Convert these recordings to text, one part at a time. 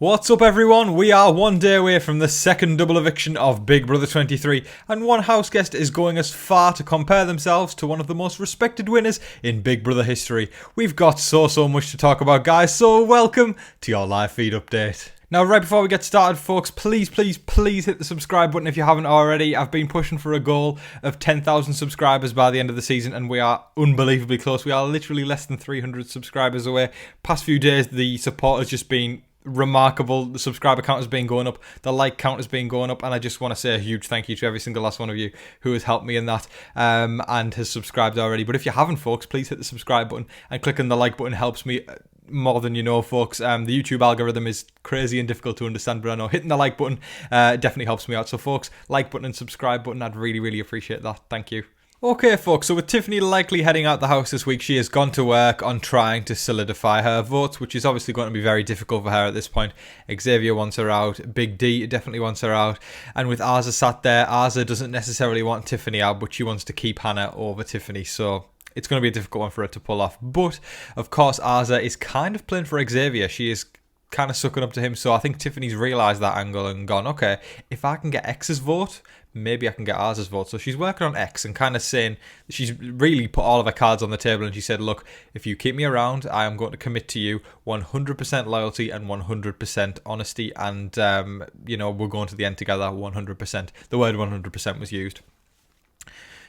What's up everyone? We are one day away from the second double eviction of Big Brother 23 and one house guest is going as far to compare themselves to one of the most respected winners in Big Brother history. We've got so much to talk about, guys, so welcome to your live feed update. Now, right before we get started, folks, please hit the subscribe button if you haven't already. I've been pushing for a goal of 10,000 subscribers by the end of the season, and we are unbelievably close. We are literally less than 300 subscribers away. Past few days, the support has just been remarkable. The subscriber count has been going up, the like count has been going up, and I just want to say a huge thank you to every single last one of you who has helped me in that and has subscribed already. But if you haven't, folks, please hit the subscribe button, and clicking the like button helps me more than you know, folks. The YouTube algorithm is crazy and difficult to understand, but I know hitting the like button definitely helps me out. So folks, like button and subscribe button, I'd really appreciate that. Thank you. Okay, folks, so with Tiffany likely heading out the house this week, she has gone to work on trying to solidify her votes, which is obviously going to be very difficult for her at this point. Xavier wants her out, Big D definitely wants her out, and with Arza sat there, Arza doesn't necessarily want Tiffany out, but she wants to keep Hannah over Tiffany, so it's going to be a difficult one for her to pull off. But, of course, Arza is kind of playing for Xavier. She is kind of sucking up to him, so I think Tiffany's realised that angle and gone, okay, if I can get X's vote, maybe I can get Arza's vote. So she's working on X and kind of saying, she's really put all of her cards on the table, and she said, look, if you keep me around, I am going to commit to you 100% loyalty and 100% honesty, and, we're going to the end together 100%. The word 100% was used.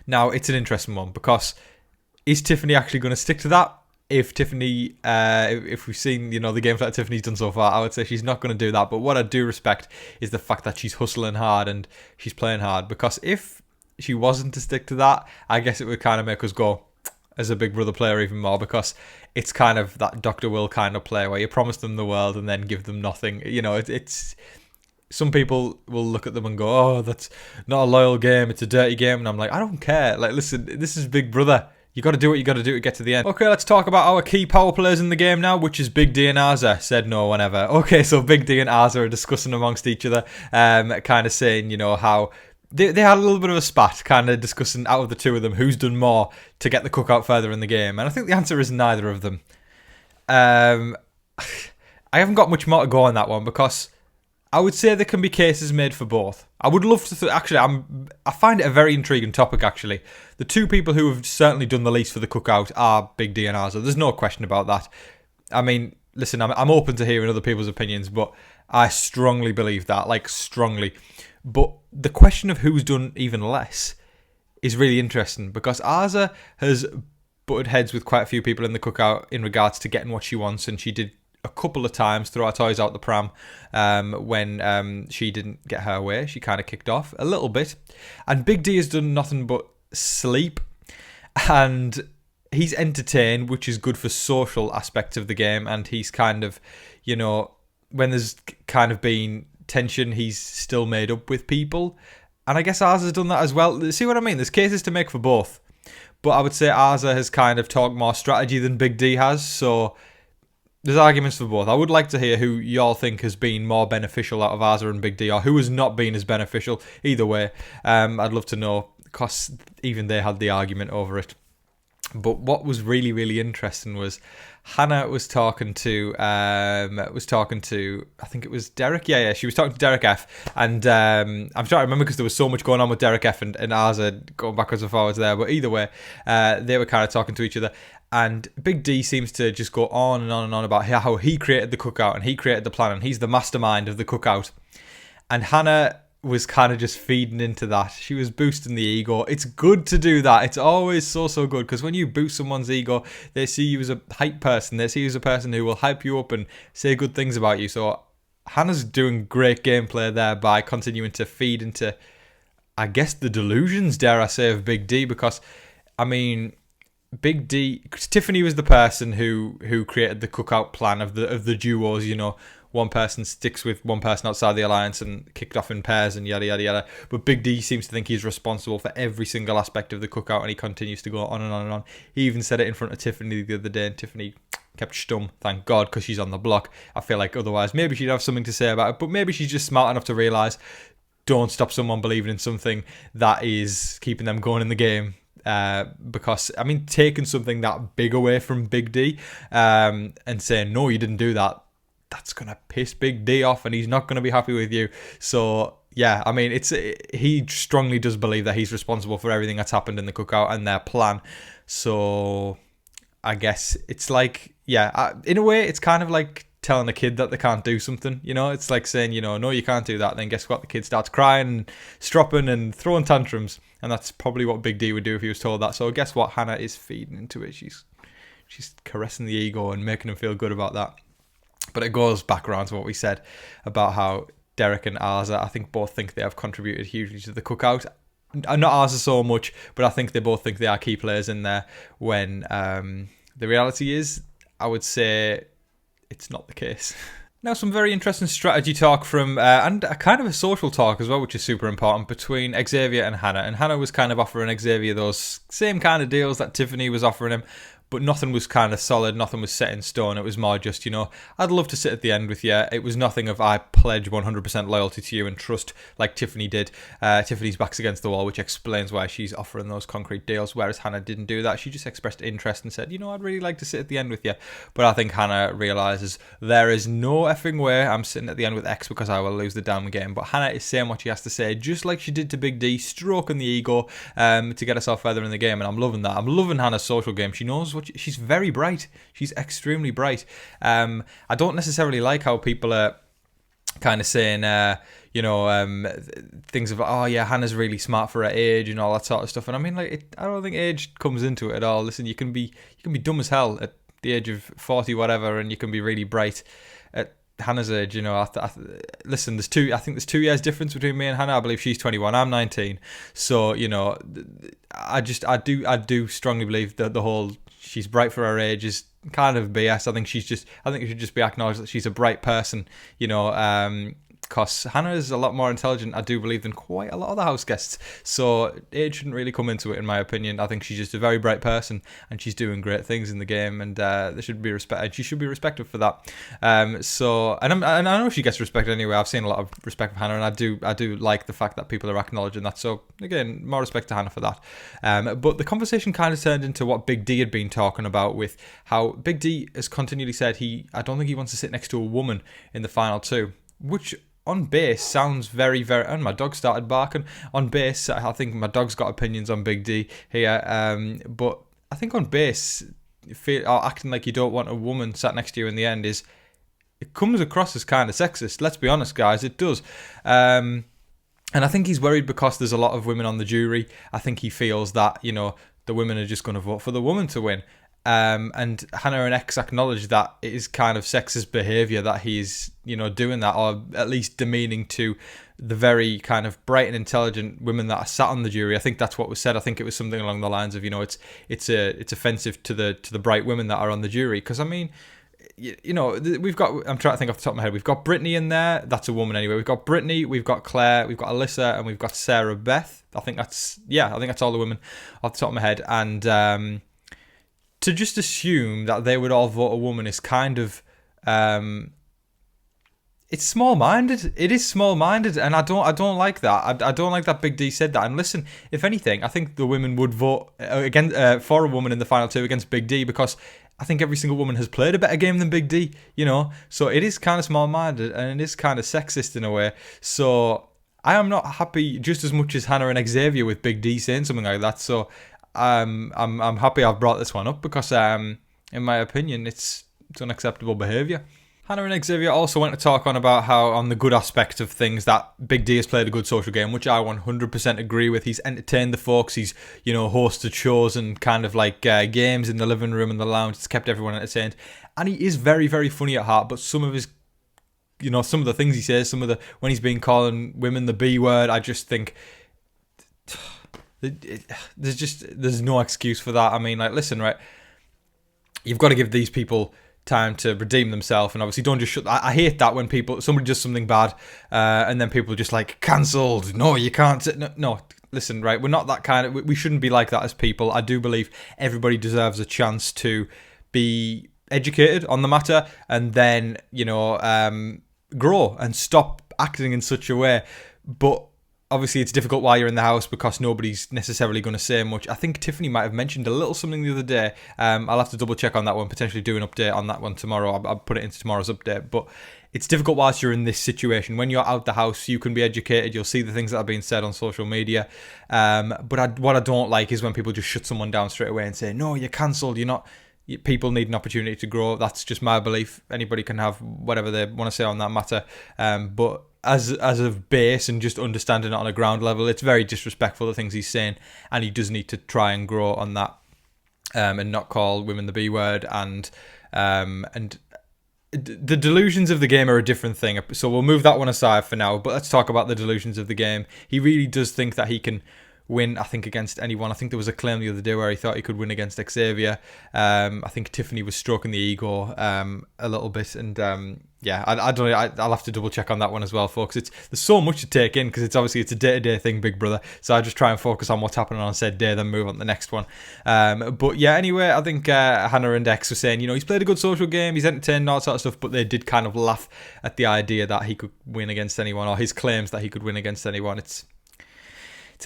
Now, it's an interesting one, because is Tiffany actually going to stick to that? If Tiffany, if we've seen, the games that Tiffany's done so far, I would say she's not going to do that. But what I do respect is the fact that she's hustling hard and she's playing hard. Because if she wasn't to stick to that, I guess it would kind of make us go as a Big Brother player even more. Because it's kind of that Dr. Will kind of play where you promise them the world and then give them nothing. It's some people will look at them and go, oh, that's not a loyal game. It's a dirty game. And I'm like, I don't care. Like, listen, this is Big Brother. You got to do what you got to do to get to the end. Okay, let's talk about our key power players in the game now, which is Big D and Arza. Said no one ever. Okay, so Big D and Arza are discussing amongst each other, kind of saying, how they had a little bit of a spat, kind of discussing out of the two of them who's done more to get the cookout further in the game. And I think the answer is neither of them. I haven't got much more to go on that one, because I would say there can be cases made for both. I would love to... I find it a very intriguing topic, actually. The two people who have certainly done the least for the cookout are Big D and Arza. There's no question about that. I mean, listen, I'm open to hearing other people's opinions, but I strongly believe that, strongly. But the question of who's done even less is really interesting, because Arza has butted heads with quite a few people in the cookout in regards to getting what she wants, and she did a couple of times throw our toys out the pram when she didn't get her way. She kind of kicked off a little bit. And Big D has done nothing but sleep. And he's entertained, which is good for social aspects of the game. And he's kind of, when there's kind of been tension, he's still made up with people. And I guess Arza has done that as well. See what I mean? There's cases to make for both. But I would say Arza has kind of talked more strategy than Big D has. So there's arguments for both. I would like to hear who y'all think has been more beneficial out of Arza and Big D, or who has not been as beneficial. Either way, I'd love to know, because even they had the argument over it. But what was really interesting was Hannah was talking to I think it was Derrick. Yeah, she was talking to Derrick F. And I'm trying to remember, because there was so much going on with Derrick F and Arza going backwards and forwards there. But either way, they were kind of talking to each other. And Big D seems to just go on and on about how he created the cookout and he created the plan and he's the mastermind of the cookout. And Hannah was kind of just feeding into that. She was boosting the ego. It's good to do that. It's always so good, because when you boost someone's ego, they see you as a hype person. They see you as a person who will hype you up and say good things about you. So Hannah's doing great gameplay there by continuing to feed into, I guess, the delusions, dare I say, of Big D, because, I mean, Big D, Tiffany was the person who created the cookout plan of the duos. One person sticks with one person outside the alliance and kicked off in pairs and yada yada yada. But Big D seems to think he's responsible for every single aspect of the cookout, and he continues to go on and on and on. He even said it in front of Tiffany the other day, and Tiffany kept stum. Thank God, because she's on the block. I feel like otherwise maybe she'd have something to say about it, but maybe she's just smart enough to realise, don't stop someone believing in something that is keeping them going in the game. Because, I mean, taking something that big away from Big D and saying, no, you didn't do that, that's going to piss Big D off and he's not going to be happy with you. So, yeah, I mean, he strongly does believe that he's responsible for everything that's happened in the Cookout and their plan. So, I guess it's like, yeah, in a way, it's kind of like telling a kid that they can't do something, you know? It's like saying, you know, no, you can't do that. Then guess what? The kid starts crying and stropping and throwing tantrums. And that's probably what Big D would do if he was told that. So guess what? Hannah is feeding into it. She's caressing the ego and making him feel good about that. But it goes back around to what we said about how Derrick and Arza, I think both think they have contributed hugely to the Cookout. Not Arza so much, but I think they both think they are key players in there when the reality is, I would say it's not the case. Now, some very interesting strategy talk from, and a kind of a social talk as well, which is super important, between Xavier and Hannah. And Hannah was kind of offering Xavier those same kind of deals that Tiffany was offering him, but nothing was kind of solid, nothing was set in stone. It was more just, you know, I'd love to sit at the end with you. It was nothing of I pledge 100% loyalty to you and trust like Tiffany did. Tiffany's back's against the wall, which explains why she's offering those concrete deals, whereas Hannah didn't do that. She just expressed interest and said, you know, I'd really like to sit at the end with you. But I think Hannah realises there is no effing way I'm sitting at the end with X because I will lose the damn game. But Hannah is saying what she has to say, just like she did to Big D, stroking the ego to get herself further in the game. And I'm loving that. I'm loving Hannah's social game. She knows what she's very bright. She's extremely bright. I don't necessarily like how people are kind of saying, things of, oh yeah, Hannah's really smart for her age and all that sort of stuff. And I mean, like, I don't think age comes into it at all. Listen, you can be dumb as hell at the age of 40, whatever, and you can be really bright at Hannah's age. You know, listen, I think there's 2 years difference between me and Hannah. I believe she's 21, I'm 19. So, you know, I do strongly believe that the whole she's bright for her age is kind of BS. I think it should just be acknowledged that she's a bright person, you know, because Hannah is a lot more intelligent, I do believe, than quite a lot of the house guests. So age shouldn't really come into it, in my opinion. I think she's just a very bright person, and she's doing great things in the game, and there should be respect. She should be respected for that. And I know she gets respect anyway. I've seen a lot of respect for Hannah, and I do like the fact that people are acknowledging that. So again, more respect to Hannah for that. But the conversation kind of turned into what Big D had been talking about, with how Big D has continually said I don't think he wants to sit next to a woman in the final two, which on base sounds very, very... And my dog started barking. On base, I think my dog's got opinions on Big D here. But I think on base, acting like you don't want a woman sat next to you in the end it comes across as kind of sexist. Let's be honest, guys. It does. And I think he's worried because there's a lot of women on the jury. I think he feels that, you know, the women are just going to vote for the woman to win. And Hannah and X acknowledge that it is kind of sexist behaviour that he's, you know, doing that, or at least demeaning to the very kind of bright and intelligent women that are sat on the jury. I think that's what was said. I think it was something along the lines of, you know, it's offensive to the bright women that are on the jury. Because I mean, you know, we've got, I'm trying to think off the top of my head, we've got Brittany in there. That's a woman anyway. We've got Brittany, we've got Claire, we've got Alyssa, and we've got Sarah Beth. I think that's all the women off the top of my head. And to just assume that they would all vote a woman is kind of, it's small-minded. It is small-minded, and I don't like that. I don't like that Big D said that. And listen, if anything, I think the women would vote for a woman in the final two against Big D, because I think every single woman has played a better game than Big D, you know? So it is kind of small-minded, and it is kind of sexist in a way. So I am not happy just as much as Hannah and Xavier with Big D saying something like that. So I'm happy I've brought this one up, because in my opinion it's unacceptable behaviour. Hannah and Xavier also went to talk about how, on the good aspect of things, that Big D has played a good social game, which I 100% agree with. He's entertained the folks. He's, you know, hosted shows and kind of like games in the living room and the lounge. It's kept everyone entertained, and he is very, very funny at heart. But some of his, you know, some of the things he says, when he's been calling women the B word, I just think there's no excuse for that. I mean, like, listen, right? You've got to give these people time to redeem themselves, and obviously don't just shut. I hate that when somebody does something bad, and then people are just like, cancelled. No, you can't. No, listen, right? We're not that kind of. We shouldn't be like that as people. I do believe everybody deserves a chance to be educated on the matter, and then, you know, grow and stop acting in such a way. But Obviously, it's difficult while you're in the house because nobody's necessarily going to say much. I think Tiffany might have mentioned a little something the other day. I'll have to double check on that one, potentially do an update on that one tomorrow. I'll put it into tomorrow's update. But it's difficult whilst you're in this situation. When you're out the house, you can be educated. You'll see the things that are being said on social media. But what I don't like is when people just shut someone down straight away and say, no, you're cancelled. You're not. People need an opportunity to grow. That's just my belief. Anybody can have whatever they want to say on that matter. But as a base and just understanding it on a ground level, it's very disrespectful, the things he's saying, and he does need to try and grow on that, and not call women the B word. And the delusions of the game are a different thing, so we'll move that one aside for now. But let's talk about the delusions of the game. He really does think that he can win, I think, against anyone. I think there was a claim the other day where he thought he could win against Xavier. I think Tiffany was stroking the ego a little bit, and I don't know. I'll have to double check on that one as well, folks. There's so much to take in because it's a day-to-day thing, Big Brother. So I just try and focus on what's happening on said day, then move on to the next one. But yeah, anyway, I think Hannah and X were saying, he's played a good social game, he's entertained, all that sort of stuff, but they did kind of laugh at the idea that he could win against anyone, or his claims that he could win against anyone. It's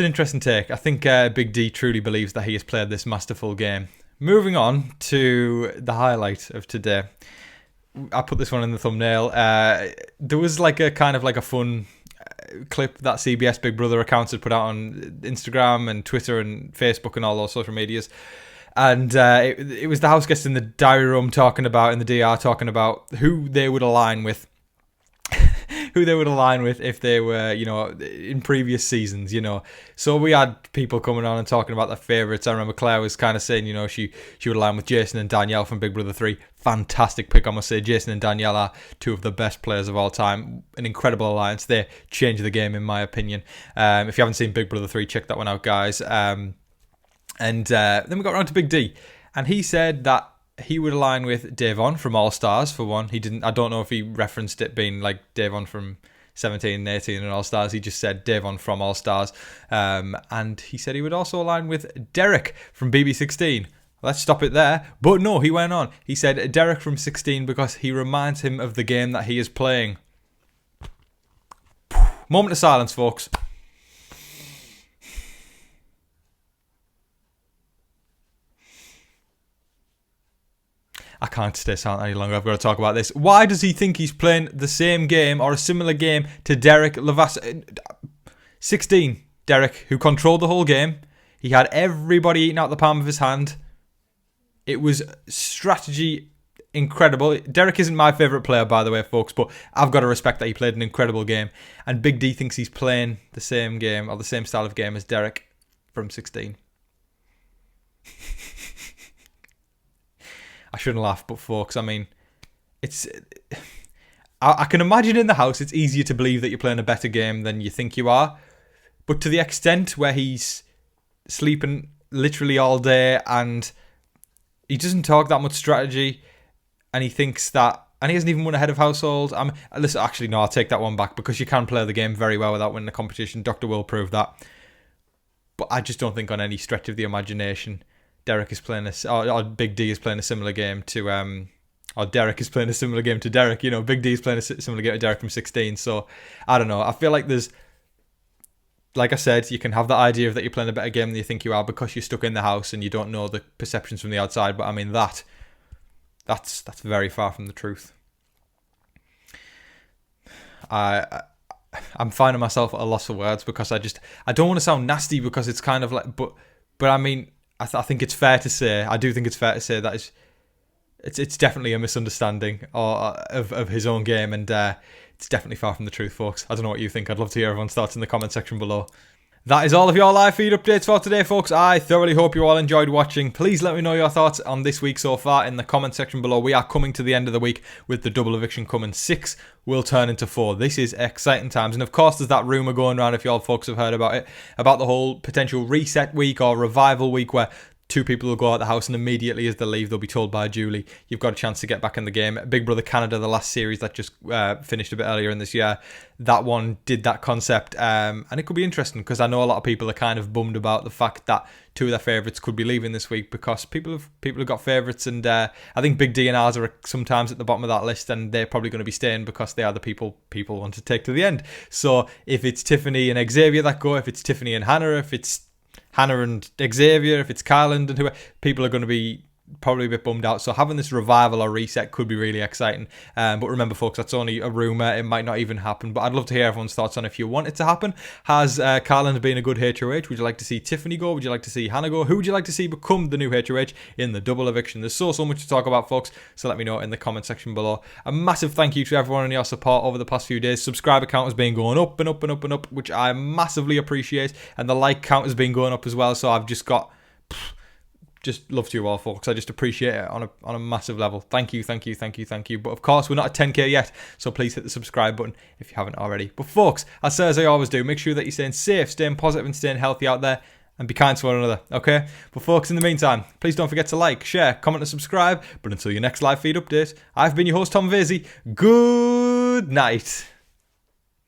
an interesting take. I think Big D truly believes that he has played this masterful game. Moving on to the highlight of today. I put this one in the thumbnail. There was a kind of a fun clip that CBS Big Brother accounts had put out on Instagram and Twitter and Facebook and all those social medias. And it was the house guests in the diary room in the DR talking about who they would align with. Who they would align with if they were, in previous seasons, So we had people coming on and talking about their favourites. I remember Claire was kind of saying, she would align with Jason and Danielle from Big Brother 3. Fantastic pick, I must say. Jason and Danielle are two of the best players of all time. An incredible alliance. They changed the game, in my opinion. If you haven't seen Big Brother 3, check that one out, guys. And then we got around to Big D. And he said that he would align with Davon from All Stars, for one. I don't know if he referenced it being like Davon from 17 and 18 and All Stars. He just said Davon from All Stars. And he said he would also align with Derrick from BB16. Let's stop it there. But no, he went on. He said Derrick from 16 because he reminds him of the game that he is playing. Moment of silence, folks. I can't stay silent any longer. I've got to talk about this. Why does he think he's playing the same game or a similar game to Derrick Levasseur? 16, Derrick, who controlled the whole game. He had everybody eating out the palm of his hand. It was strategy incredible. Derrick isn't my favourite player, by the way, folks, but I've got to respect that he played an incredible game. And Big D thinks he's playing the same game or the same style of game as Derrick from 16. I shouldn't laugh, but folks, I mean, I can imagine in the house it's easier to believe that you're playing a better game than you think you are. But to the extent where he's sleeping literally all day and he doesn't talk that much strategy and he thinks that, and he hasn't even won a head of household. Listen, actually, no, I'll take that one back because you can play the game very well without winning the competition. Dr. Will proved that. But I just don't think on any stretch of the imagination Derrick is playing or Big D is playing a similar game to, or Derrick is playing a similar game to Derrick. Big D is playing a similar game to Derrick from 16. So, I don't know. I feel like there's, like I said, you can have the idea of that you're playing a better game than you think you are because you're stuck in the house and you don't know the perceptions from the outside. But I mean, that's very far from the truth. I'm finding myself at a loss of words because I don't want to sound nasty because it's kind of like, but I mean, I think it's fair to say, that it's definitely a misunderstanding of his own game, and it's definitely far from the truth, folks. I don't know what you think. I'd love to hear everyone's thoughts in the comment section below. That is all of your live feed updates for today, folks. I thoroughly hope you all enjoyed watching. Please let me know your thoughts on this week so far in the comment section below. We are coming to the end of the week with the double eviction coming. 6 will turn into 4. This is exciting times. And of course, there's that rumour going around, if you all folks have heard about it, about the whole potential reset week or revival week where 2 people will go out the house, and immediately as they leave, they'll be told by Julie, you've got a chance to get back in the game. Big Brother Canada, the last series that just finished a bit earlier in this year, that one did that concept, and it could be interesting because I know a lot of people are kind of bummed about the fact that 2 of their favourites could be leaving this week because people have got favourites, and I think Big D and ours are sometimes at the bottom of that list, and they're probably going to be staying because they are the people want to take to the end. So if it's Tiffany and Xavier that go, if it's Tiffany and Hannah, if it's Hannah and Xavier, if it's Kyland and whoever, people are going to be probably a bit bummed out. So having this revival or reset could be really exciting. But remember, folks, that's only a rumour. It might not even happen. But I'd love to hear everyone's thoughts on if you want it to happen. Has Kyland been a good HOH? Would you like to see Tiffany go? Would you like to see Hannah go? Who would you like to see become the new HOH in the double eviction? There's so much to talk about, folks. So let me know in the comment section below. A massive thank you to everyone and your support over the past few days. Subscriber count has been going up and up and up and up, which I massively appreciate. And the like count has been going up as well. So I've just got... just love to you all, folks. I just appreciate it on a massive level. Thank you. But of course, we're not at 10k yet, so please hit the subscribe button if you haven't already. But folks, as I always do, make sure that you're staying safe, staying positive, and staying healthy out there, and be kind to one another, okay? But folks, in the meantime, please don't forget to like, share, comment, and subscribe. But until your next live feed update, I've been your host, Tom Vasey. Good night.